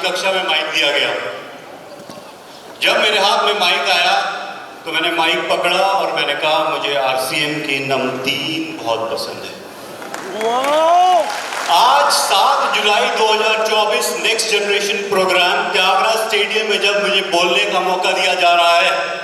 कक्षा में माइक दिया गया। जब मेरे हाथ में माइक आया तो मैंने माइक पकड़ा और मैंने कहा मुझे आरसीएम की नमकीन बहुत पसंद है। आज 7 जुलाई 2024 next generation programme Thyagaraj stadium में जब मुझे बोलने का मौका दिया जा रहा है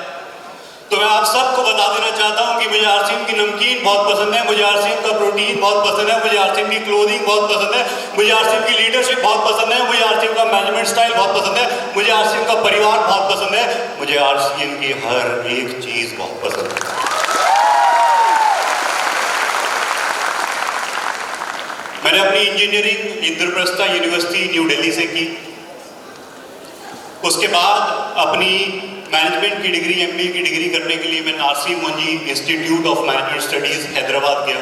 तो मैं आप सबको बता देना चाहता हूं कि मुझे आरसीएम की नमकीन बहुत पसंद है, मुझे आरसीएम का प्रोटीन बहुत पसंद है, मुझे आरसीएम की क्लोथिंग बहुत पसंद है, मुझे आरसीएम की लीडरशिप बहुत पसंद है, मुझे आरसीएम का मैनेजमेंट स्टाइल बहुत पसंद है, मुझे आरसीएम का परिवार बहुत पसंद है, मुझे आरसीएम की हर एक चीज बहुत पसंद है। मैंने अपनी engineering Indraprastha university new Delhi से की। उसके बाद अपनी मैनेजमेंट की डिग्री एमबीए की डिग्री करने के लिए मैं नासिर मुंजी institute of management studies Hyderabad गया।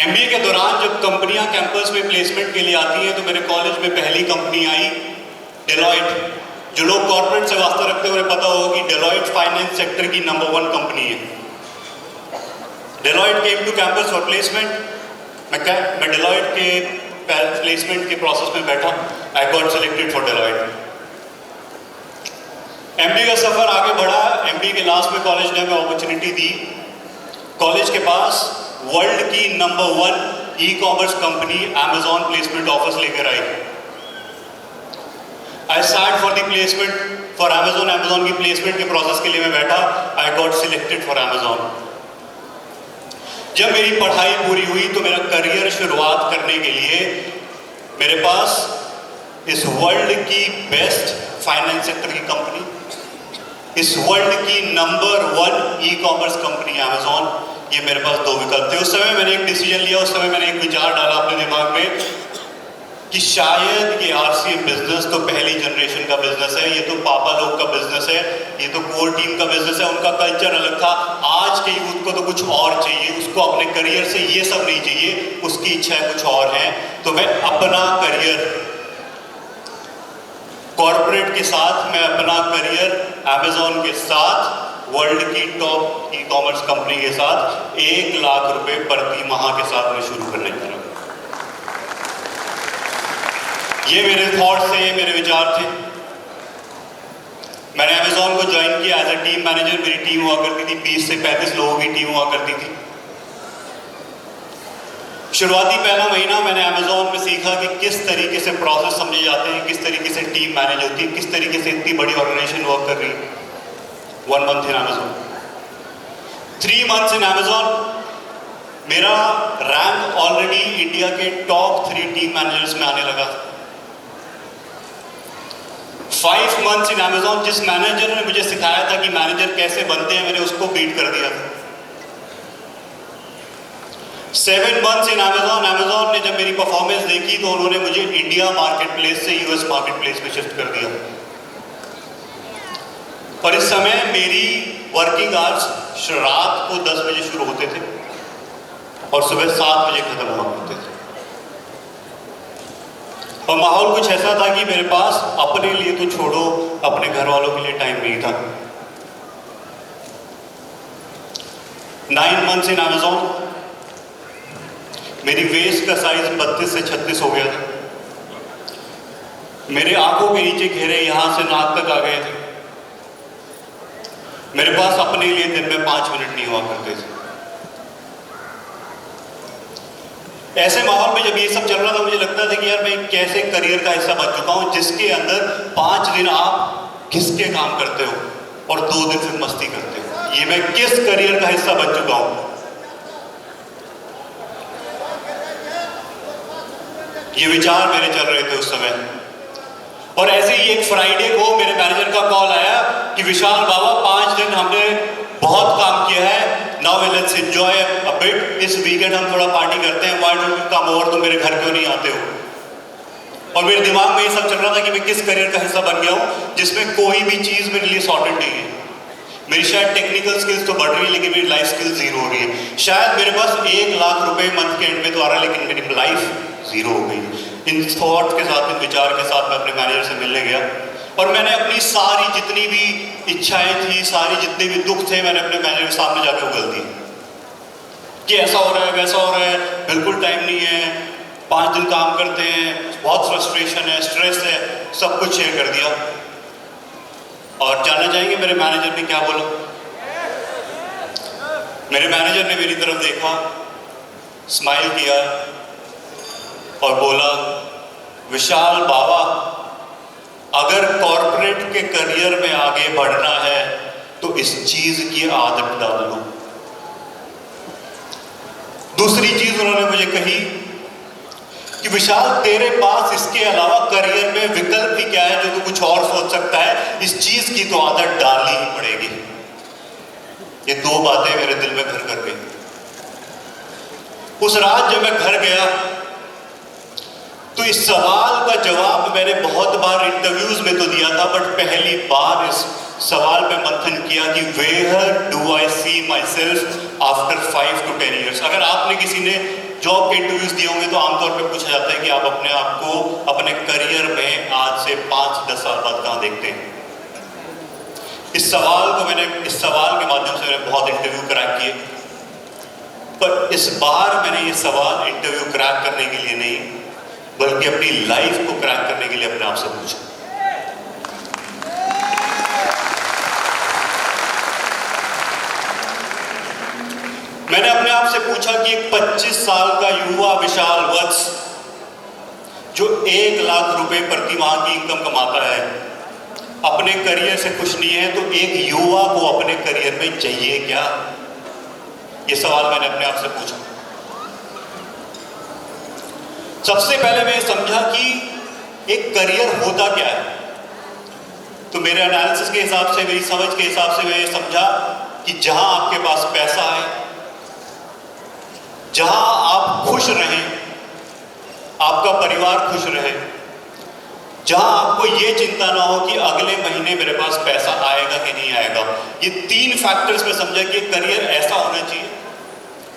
एमबीए के दौरान जब कंपनियां कैंपस में प्लेसमेंट के लिए आती हैं तो मेरे कॉलेज में पहली कंपनी आई डेलॉयट। जो लोग कॉर्पोरेट से वास्ता रखते हैं उन्हें पता होगा कि डेलॉयट फाइनेंस सेक्टर की नंबर 1 कंपनी है। Deloitte came to campus for placement. मैं डेलॉयट के प्लेसमेंट के प्रोसेस में बैठा। I got selected for Deloitte. MBA का सफर आगे बढ़ा। एमबीए के लास्ट में कॉलेज ने हमें अपॉर्चुनिटी दी। कॉलेज के पास वर्ल्ड की number 1 e commerce company Amazon placement offers लेकर आई। I start for the placement for Amazon. Amazon की प्लेसमेंट के प्रोसेस के लिए मैं बैठा। I got selected for Amazon. जब मेरी पढ़ाई पूरी हुई तो मेरा करियर शुरुआत करने के लिए मेरे पास इस वर्ल्ड की बेस्ट फाइनेंस सेक्टर की कंपनी, इस वर्ल्ड की number 1 e commerce company Amazon, ये मेरे पास 2 विकल्प थे। उस समय मैंने एक डिसीजन लिया। उस समय मैंने एक विचार डाला अपने दिमाग में कि शायद ये आरसीएम बिजनेस तो पहली जनरेशन का बिजनेस है, ये तो पापा लोग का बिजनेस है, ये तो कोर टीम का बिजनेस है, उनका कल्चर अलग था। आज के यूथ को तो कुछ और चाहिए, उसको अपने करियर से ये सब नहीं चाहिए, उसकी इच्छाएं कुछ और हैं। तो मैं अपना करियर कॉर्पोरेट के साथ, मैं अपना करियर अमेजॉन के साथ, वर्ल्ड की टॉप ई कॉमर्स कंपनी के साथ 1 लाख रुपए प्रति माह के साथ मैं शुरू करने जा रहा हूं। ये मेरे थॉट्स थे, ये मेरे विचार थे। मैंने अमेजॉन को ज्वाइन किया एज ए टीम मैनेजर। मेरी टीम हुआ करती थी 20 से 35 लोगों की टीम हुआ करती थी। शुरुआती पहला महीना मैंने अमेजॉन में सीखा कि किस तरीके से प्रोसेस समझे जाते हैं, किस तरीके से टीम मैनेज होती है, किस तरीके से इतनी बड़ी ऑर्गेनाइजेशन वर्क कर रही है। 1 month in Amazon, 3 months in Amazon. मेरा रैंक ऑलरेडी इंडिया के टॉप 3 टीम मैनेजर्स में आने लगा। 5 मंथ्स इन अमेजॉन, जिस मैनेजर ने मुझे सिखाया था कि मैनेजर कैसे बनते हैं, मैंने उसको बीट कर दिया था। 7 मंथ्स इन अमेजॉन। अमेजॉन ने जब मेरी परफॉर्मेंस देखी तो उन्होंने मुझे इंडिया मार्केट प्लेस से यूएस मार्केट प्लेस में शिफ्ट कर दिया। और इस समय मेरी वर्किंग आवर्स रात को 10 बजे शुरू होते थे और सुबह 7 बजे खत्म हुआ करते थे। और माहौल कुछ ऐसा था कि मेरे पास अपने लिए तो छोड़ो, अपने घर वालों के लिए टाइम नहीं था। 9 मंथ्स इन अमेजॉन। मेरी वेस्ट का साइज 32 से 36 हो गया था। मेरे आंखों के नीचे घेरे यहां से नाक तक आ गए थे। मेरे पास अपने लिए दिन में 5 मिनट नहीं हुआ करते थे। ऐसे माहौल में जब ये सब चल रहा था मुझे लगता था कि यार मैं कैसे करियर का हिस्सा बन चुका हूं जिसके अंदर 5 दिन आप घिस के काम करते हो और 2 दिन फिर मस्ती करते हो। ये मैं किस करियर का हिस्सा बन चुका हूं। ये विचार मेरे चल रहे थे उस समय। और ऐसे ही एक फ्राइडे को मेरे मैनेजर का कॉल आया कि विशाल बाबा 5 दिन हमने बहुत काम किया है, now let's enjoy a bit. इस वीकेंड हम थोड़ा पार्टी करते हैं, why don't you come over, तुम मेरे घर क्यों नहीं आते हो। और मेरे दिमाग में ये सब चल रहा था कि मैं किस करियर का हिस्सा बन गया हूँ जिसमें कोई भी चीज मेरे लिए सॉर्टेड नहीं है। मेरी शायद टेक्निकल स्किल्स तो बढ़ रही है लेकिन मेरी लाइफ स्किल्स 0 हो रही है। शायद मेरे पास 1 लाख रुपए मंथ के एंड में तो आ रहा है लेकिन मेरी लाइफ 0 हो गई। इन थॉट के साथ, इन विचार के साथ मैं अपने मैनेजर से मिलने गया और मैंने अपनी सारी जितनी भी इच्छाएं थी, सारी जितने भी दुख थे, मैंने अपने मैनेजर के सामने जाकर उगल दी कि ऐसा हो रहा है, वैसा हो रहा है, बिल्कुल टाइम नहीं है, 5 दिन काम करते हैं, बहुत फ्रस्ट्रेशन है, स्ट्रेस है, सब कुछ शेयर कर दिया। और जानना चाहेंगे मेरे मैनेजर ने क्या बोला? मेरे मैनेजर ने मेरी तरफ देखा, स्माइल किया और बोला, विशाल बाबा, अगर कॉर्पोरेट के करियर में आगे बढ़ना है तो इस चीज की आदत डाल लो। दूसरी चीज उन्होंने मुझे कही कि विशाल, तेरे पास इसके अलावा करियर में विकल्प ही क्या है जो तू कुछ और सोच सकता है, इस चीज की तो आदत डालनी ही पड़ेगी। ये 2 बातें मेरे दिल में घर कर गई। उस रात जब मैं घर गया तो इस सवाल का जवाब मैंने बहुत बार इंटरव्यूज में तो दिया था, बट पहली बार इस सवाल पे मंथन किया कि where do I see myself after 5 to 10 years। अगर आपने किसी ने जॉब के इंटरव्यूज दिए होंगे तो आमतौर पे पूछा जाता है कि आप अपने आप को अपने करियर में आज से 5-10 साल बाद कहाँ देखते हैं। इस सवाल के माध्यम से मैंने बहुत इंटरव्यू क्रैक किए, पर इस बार मैंने ये सवाल इंटरव्यू क्रैक करने के लिए नहीं, बल्कि अपनी लाइफ को क्रैक करने के लिए अपने आप से पूछा। मैंने अपने आप से पूछा कि एक 25 साल का युवा विशाल वत्स जो 1 लाख रुपए प्रति माह की इनकम कमाता है, अपने करियर से खुश नहीं है, तो एक युवा को अपने करियर में चाहिए क्या? ये सवाल मैंने अपने आप से पूछा। सबसे पहले मैं समझा कि एक करियर होता क्या है। तो मेरे एनालिसिस के हिसाब से, मेरी समझ के हिसाब से मैं ये समझा कि जहां आपके पास पैसा है, जहां आप खुश रहें, आपका परिवार खुश रहे, जहां आपको ये चिंता ना हो कि अगले महीने मेरे पास पैसा आएगा कि नहीं आएगा। ये 3 फैक्टर्स में समझा कि करियर ऐसा होना चाहिए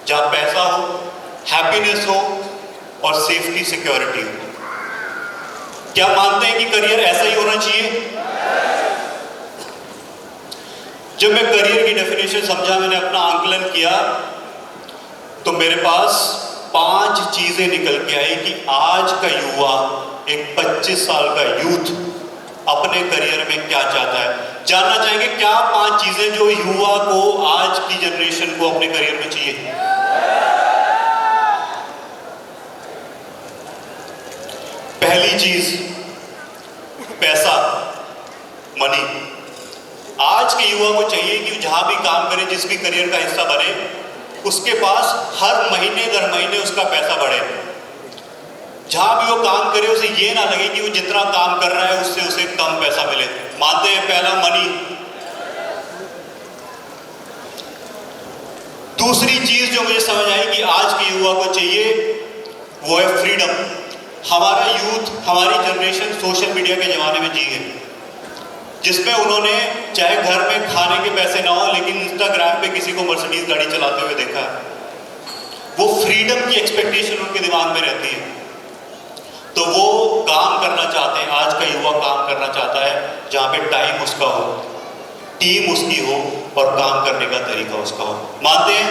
जहां पैसा हो, हैप्पीनेस हो और सेफ्टी सिक्योरिटी हो। क्या मानते हैं कि करियर ऐसा ही होना चाहिए? जब मैं करियर की डेफिनेशन समझा, मैंने अपना आंकलन किया, तो मेरे पास 5 चीजें निकल के आई कि आज का युवा, एक 25 साल का यूथ अपने करियर में क्या चाहता है। जानना चाहेंगे क्या 5 चीजें जो युवा को, आज की जनरेशन को अपने करियर में चाहिए? पहली चीज, पैसा, मनी। आज के युवा को चाहिए कि जहां भी काम करे, जिस भी करियर का हिस्सा बने, उसके पास हर महीने दर महीने उसका पैसा बढ़े। जहां भी वो काम करे उसे ये ना लगे कि वो जितना काम कर रहा है उससे उसे कम पैसा मिले। मानते हैं पहला मनी। दूसरी चीज जो मुझे समझ आई कि आज के युवा को चाहिए वो है फ्रीडम। हमारा यूथ, हमारी जनरेशन सोशल मीडिया के जमाने में जी है, जिसमें उन्होंने चाहे घर में खाने के पैसे ना हो लेकिन इंस्टाग्राम पे किसी को मर्सिडीज गाड़ी चलाते हुए देखा है। वो फ्रीडम की एक्सपेक्टेशन उनके दिमाग में रहती है, तो वो काम करना चाहते हैं। आज का युवा काम करना चाहता है जहां पे टाइम उसका हो, टीम उसकी हो और काम करने का तरीका उसका हो। मानते हैं?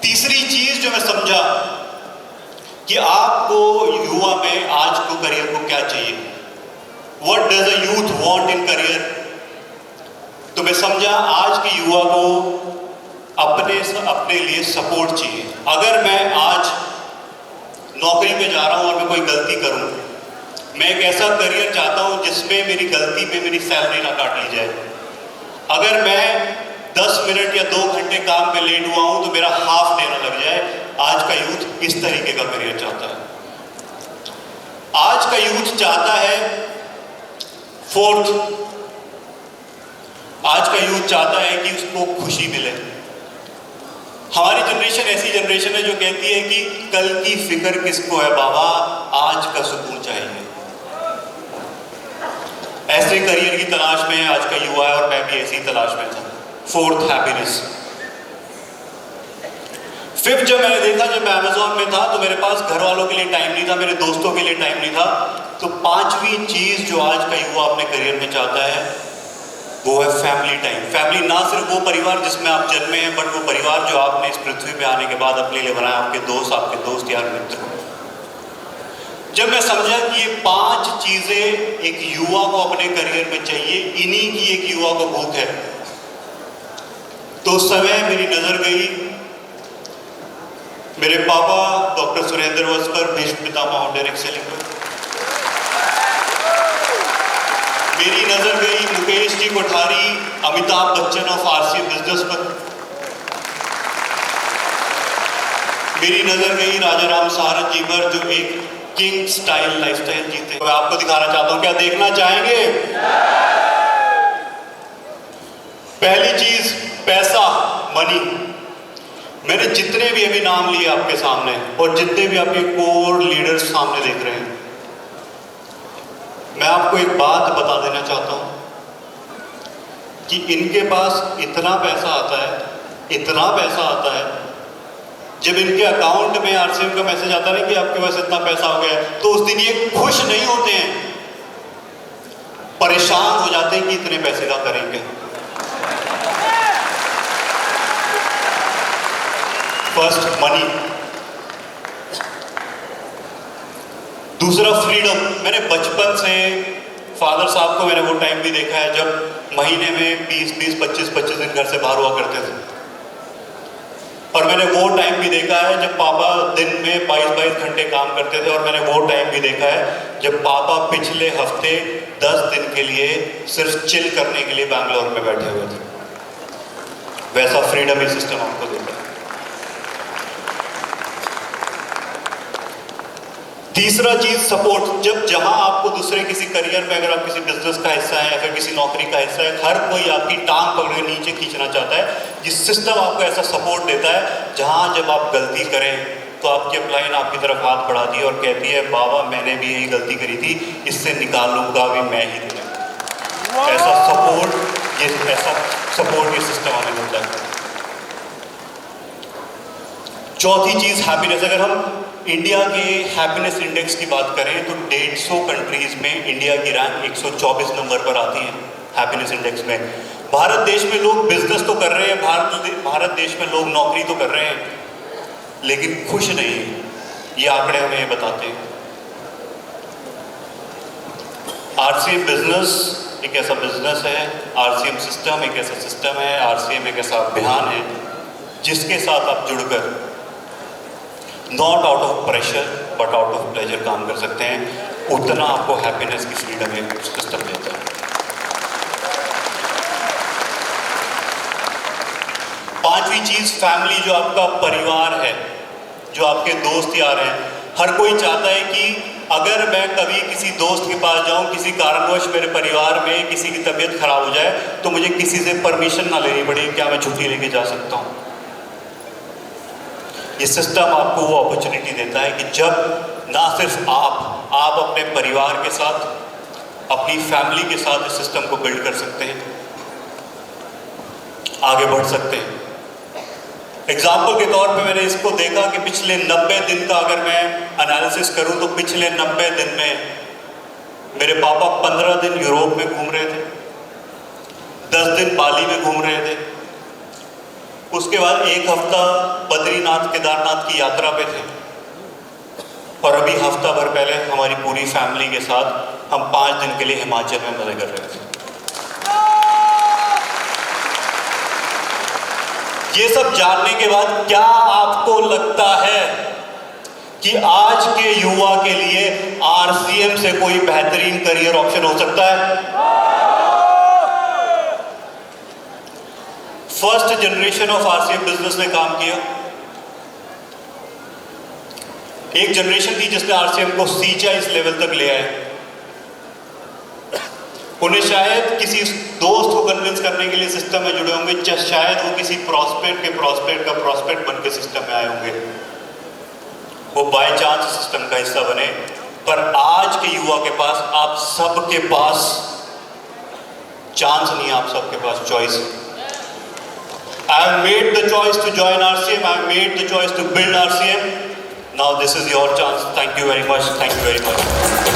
तीसरी चीज जो मैं समझा कि आपको युवा में आज को करियर को क्या चाहिए, What does a youth want in career? तो मैं समझा आज के युवा को अपने लिए सपोर्ट चाहिए। अगर मैं आज नौकरी पे जा रहा हूं और मैं कोई गलती करूं, मैं एक ऐसा करियर चाहता हूं जिसमें मेरी गलती पे मेरी सैलरी ना काट ली जाए। अगर मैं 10 मिनट या 2 घंटे काम पे लेट हुआ हूं तो मेरा हाफ डे ना लग जाए। आज का यूथ इस तरीके का करियर चाहता है। आज का यूथ चाहता है, फोर्थ, आज का यूथ चाहता है कि उसको खुशी मिले। हमारी जनरेशन ऐसी जनरेशन है जो कहती है कि कल की फिक्र किसको है बाबा, आज का सुकून चाहिए। ऐसे करियर की तलाश में आज का युवा है और मैं भी ऐसी तलाश में था। Fourth, happiness. फिफ्थ, जब मैंने देखा, जब मैं अमेज़न में था तो मेरे पास घर वालों के लिए टाइम नहीं था, मेरे दोस्तों के लिए टाइम नहीं था। तो 5वीं चीज जो आज का युवा अपने करियर में चाहता है वो है फैमिली टाइम। फैमिली ना सिर्फ वो परिवार जिसमें आप जन्मे हैं, बट वो परिवार जो आपने इस पृथ्वी पे आने के बाद अपने लिए बनाया, आपके दोस्त यार मित्र। जब मैं समझा कि ये 5 चीजें एक युवा को अपने करियर में चाहिए, इन्हीं की एक युवा को भूख है, तो उस समय मेरी नजर गई मेरे पापा डॉक्टर सुरेंद्र वस्कर, भीष्म पितामह और डायरेक्ट सेलिंग पर। मेरी नजर गई Mukesh ji Kothari, Amitabh Bachchan of RCM business पर। मेरी नजर गई राजा राम सारथ जी पर, जो एक किंग स्टाइल लाइफस्टाइल जीते। मैं आपको दिखाना चाहता हूं, क्या देखना चाहेंगे? पहली चीज पैसा, मनी। मैंने जितने भी अभी नाम लिए आपके सामने और जितने भी आपके कोर लीडर्स सामने देख रहे हैं, मैं आपको एक बात बता देना चाहता हूं कि इनके पास इतना पैसा आता है, इतना पैसा आता है, जब इनके अकाउंट में आरसीएम का मैसेज आता है कि आपके पास इतना पैसा हो गया है, तो उस दिन ये खुश नहीं होते हैं, परेशान हो जाते हैं कि इतने पैसे का करेंगे। फर्स्ट मनी, दूसरा फ्रीडम। मैंने बचपन से फादर साहब को मैंने वो टाइम भी देखा है जब महीने में 20-20, 25-25 दिन घर से बाहर हुआ करते थे, और मैंने वो टाइम भी देखा है जब पापा दिन में 22-22 घंटे काम करते थे, और मैंने वो टाइम भी देखा है जब पापा पिछले हफ्ते 10 दिन के लिए सिर्फ चिल करने के लिए बैंगलोर में बैठे हुए थे। वैसा फ्रीडम ही सिस्टम आपको देता है। तीसरा चीज सपोर्ट। जब जहां आपको दूसरे किसी करियर में, अगर आप किसी बिजनेस का हिस्सा है या फिर किसी नौकरी का हिस्सा है, हर कोई आपकी टांग पकड़ के नीचे खींचना चाहता है, जिस सिस्टम आपको ऐसा सपोर्ट देता है जहां जब आप गलती करें तो आपकी अपलाइन आपकी तरफ हाथ बढ़ाती है और कहती है बाबा मैंने भी यही गलती करी थी, इससे निकालूंगा भी मैं ही तुम्हें। ऐसा सपोर्ट ये सिस्टम हमें मिलता है। चौथी चीज हैप्पीनेस। अगर हम इंडिया के हैप्पीनेस इंडेक्स की बात करें तो 150 कंट्रीज में इंडिया की रैंक 124 नंबर पर आती है हैप्पीनेस इंडेक्स में। भारत देश में लोग बिजनेस तो कर रहे हैं, भारत देश में लोग नौकरी तो कर रहे हैं, लेकिन खुश नहीं है। ये आंकड़े हमें ये बताते हैं। आरसीएम बिजनेस एक ऐसा बिजनेस है, आरसीएम सिस्टम एक ऐसा सिस्टम है, आरसीएम एक ऐसा अभियान है जिसके साथ आप जुड़कर not out of pressure but out of pleasure काम कर सकते हैं। उतना आपको हैप्पीनेस की फ्रीडम एक सिस्टम देता है। 5वीं चीज फैमिली, जो आपका परिवार है, जो आपके दोस्त यार हैं। हर कोई चाहता है कि अगर मैं कभी किसी दोस्त के पास जाऊं, किसी कारणवश मेरे परिवार में किसी की तबीयत खराब हो जाए, तो मुझे किसी से परमिशन ना लेनी पड़े, क्या मैं छुट्टी लेके जा सकता हूं। ये सिस्टम आपको वो अपॉर्चुनिटी देता है कि जब ना सिर्फ आप अपने परिवार के साथ, अपनी फैमिली के साथ इस सिस्टम को बिल्ड कर सकते हैं, आगे बढ़ सकते हैं। एग्जाम्पल के तौर पे मैंने इसको देखा कि पिछले 90 दिन का अगर मैं एनालिसिस करूं तो पिछले 90 दिन में मेरे पापा 15 दिन यूरोप में घूम रहे थे, 10 दिन बाली में घूम रहे थे, उसके बाद 1 हफ्ता बद्रीनाथ केदारनाथ की यात्रा पे थे, और अभी हफ्ता भर पहले हमारी पूरी फैमिली के साथ हम 5 दिन के लिए हिमाचल में मजे कर रहे थे। ये सब जानने के बाद क्या आपको लगता है कि आज के युवा के लिए आरसीएम से कोई बेहतरीन करियर ऑप्शन हो सकता है? First generation of RCM business ने काम किया। एक जनरेशन थी जिसने आरसीएम को सींचा, इस लेवल तक ले आए। उन्हें शायद किसी दोस्त को कन्विंस करने के लिए सिस्टम में जुड़े होंगे, शायद वो किसी प्रॉस्पेक्ट का प्रॉस्पेक्ट बन के सिस्टम में आए होंगे, वो बाय चांस सिस्टम का हिस्सा बने। पर आज के युवा के पास, आप सबके पास चांस नहीं, आप सबके पास चॉइस है। I have made the choice to join RCM. I have made the choice to build RCM. Now this is your chance. Thank you very much. Thank you very much.